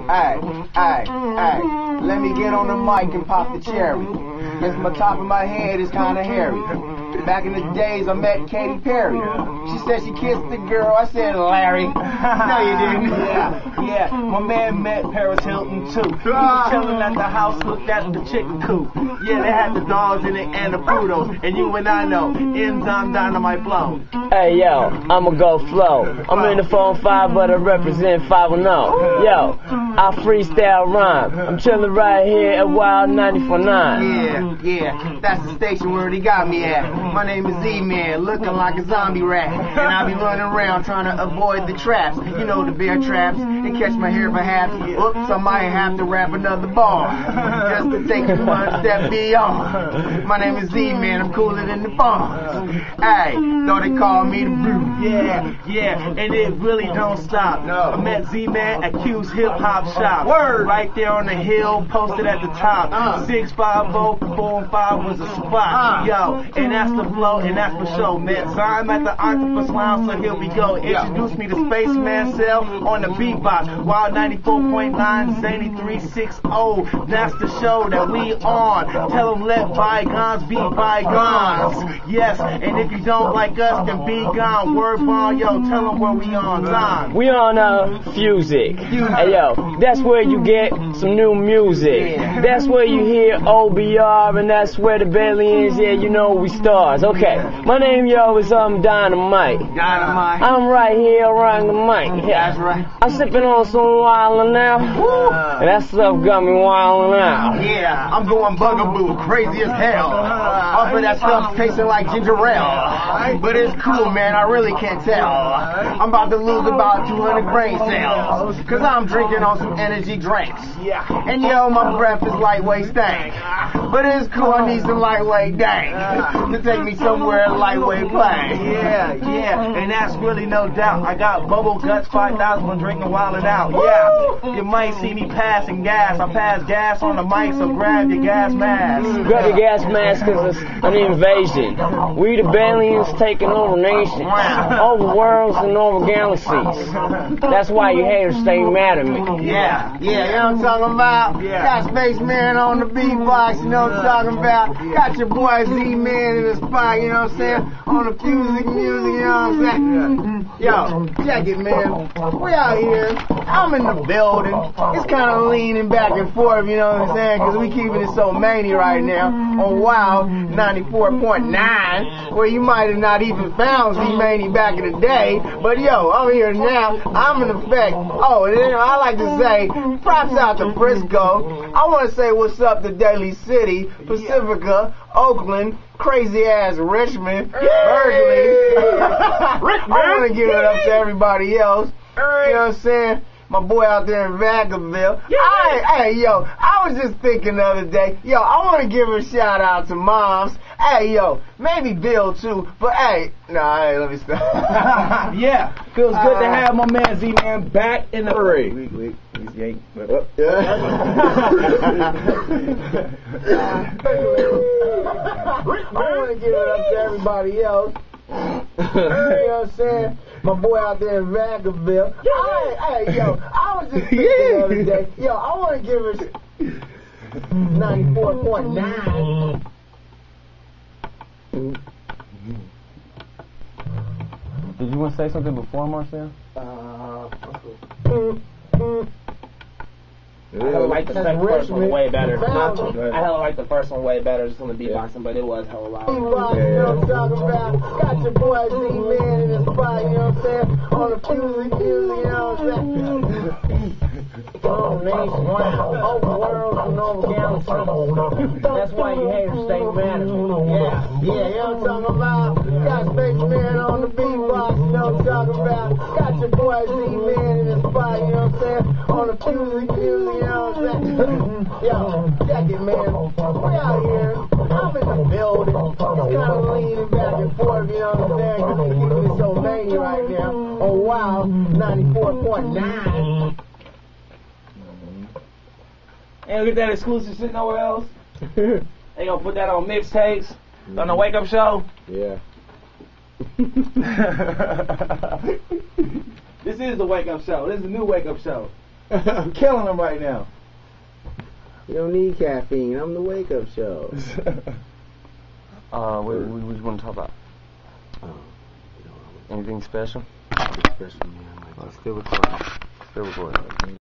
Hey, let me get on the mic and pop the cherry. Cause my top of my head is kinda hairy. Back in the days I met Katy Perry. She said she kissed the girl, I said Larry. No you didn't. Yeah, my man met Paris Hilton too. He was chilling at the house, looked at the chicken coop. Yeah, they had the dogs in it and the poodles. And you and I know, Enzyme Dynamite Flow. Hey yo, I'ma go flow. I'm in the 4-5, but I represent 5-0. Yo, I freestyle rhyme. I'm chilling right here at Wild 94.9. Yeah, that's the station where they got me at. My name is Z-Man, looking like a zombie rat. And I be running around trying to avoid the traps. You know, the bear traps. And catch my hair perhaps. Oops, I might have to rap another bar. Just to take it one step beyond. My name is Z-Man, I'm cooler than the bombs. Hey, though they call me the Blue. Yeah, and it really don't stop. No. I met Z-Man at Q's Hip Hop Shop. Word! Right there on the hill, posted at the top. 650 4-5 was a spot. Yo, and that's the flow, and that's for show. Met Zyme at the Octopus Lounge, so here we go. Introduce me to Spaceman Cell on the beatbox. Wild 94.9, Zany 360. That's the show that we on. Tell them let bygones be bygones. Yes, and if you don't like us, then be gone. Word bomb, yo, tell them where we on. Zyme. We on Fusic. Hey yo, that's where you get some new music. That's where you hear OBR, and that's where the Bellians, yeah, you know we stars. Okay, my name, yo, is Dynamite. I'm right here around the mic. Yeah. That's right. I'm sipping on some wildin' now. And that stuff got me wildin' out. Yeah, I'm going bugaboo, crazy as hell. Off of that stuff tasting like ginger ale. But it's cool, man, I really can't tell. I'm about to lose about 200 brain cells. Cause I'm drinking on some energy drinks. And yo, my breath is lightweight stank. But it's cool, I need some lightweight dank to take me somewhere lightweight plane. Yeah, and that's really no doubt. I got Bubble Guts 5000 when drinking Wildin' Out. Yeah, you might see me passing gas. I pass gas on the mic, so grab your gas mask. Grab your gas mask cause it's an invasion. We the Bellians taking over nations, over worlds and over galaxies. That's why you haters stay mad at me. Yeah, you know what I'm talking about? Got Spaceman on the beatbox, you know what I'm talking about? Got your boy Z-Man in the spot, you know what I'm saying? On the music, you know what I'm saying? Yo, check it, man. We out here. I'm in the building. It's kind of leaning back and forth, you know what I'm saying? Because we keeping it so many right now on Wild 94.9, where you might have not even found Z-Many back in the day. But yo, I'm here now. I'm in effect. Oh, and then I like to say, props out to Frisco. I want to say what's up to Daly City, Pacifica, Oakland, crazy ass Richmond, Berkeley. I want to give it up to everybody else. You know what I'm saying? My boy out there in Vacaville. Hey, yo, I was just thinking the other day, yo, I want to give a shout out to moms. Hey, yo, maybe Bill too, but hey, hey, let me stop. Yeah, feels good to have my man Z-Man back in the fray. I want to give it up to everybody else. You know what I'm saying? My boy out there in Vacaville. Hey, yo, I was just thinking the other day. Yo, I want to give it 94.9. Did you want to say something before, Marcel? I hella like the second first one way better. I hella like the first one way better just on the beatboxing, but it was hella loud. You know what I'm talking about? Got your boy Z-Man in the spot, you know what I'm saying? On the music, you know what I'm saying? Over nations, over worlds, and over galaxies. That's why you haters stay mad at me. Yeah, you know what I'm talking about? Got Spaceman on the beatbox, you know what I'm talking about? Got your boy Z-Man in the spot, you know what I'm saying? On the music, you know what I'm saying? Yo, check it, man. We out here. I'm in the building. It's kind of leaning back and forth, you know what I'm saying? Because we keeping it so many right now on Wild 94.9. Ain't gonna get that exclusive shit nowhere else. They gonna put that on mixtapes, on the Wake Up Show. Yeah. This is the Wake Up Show. This is the new Wake Up Show. I'm killing them right now. You don't need caffeine. I'm the wake up show. What do you want to talk about? Anything special? Special, man. Still recording. Still recording.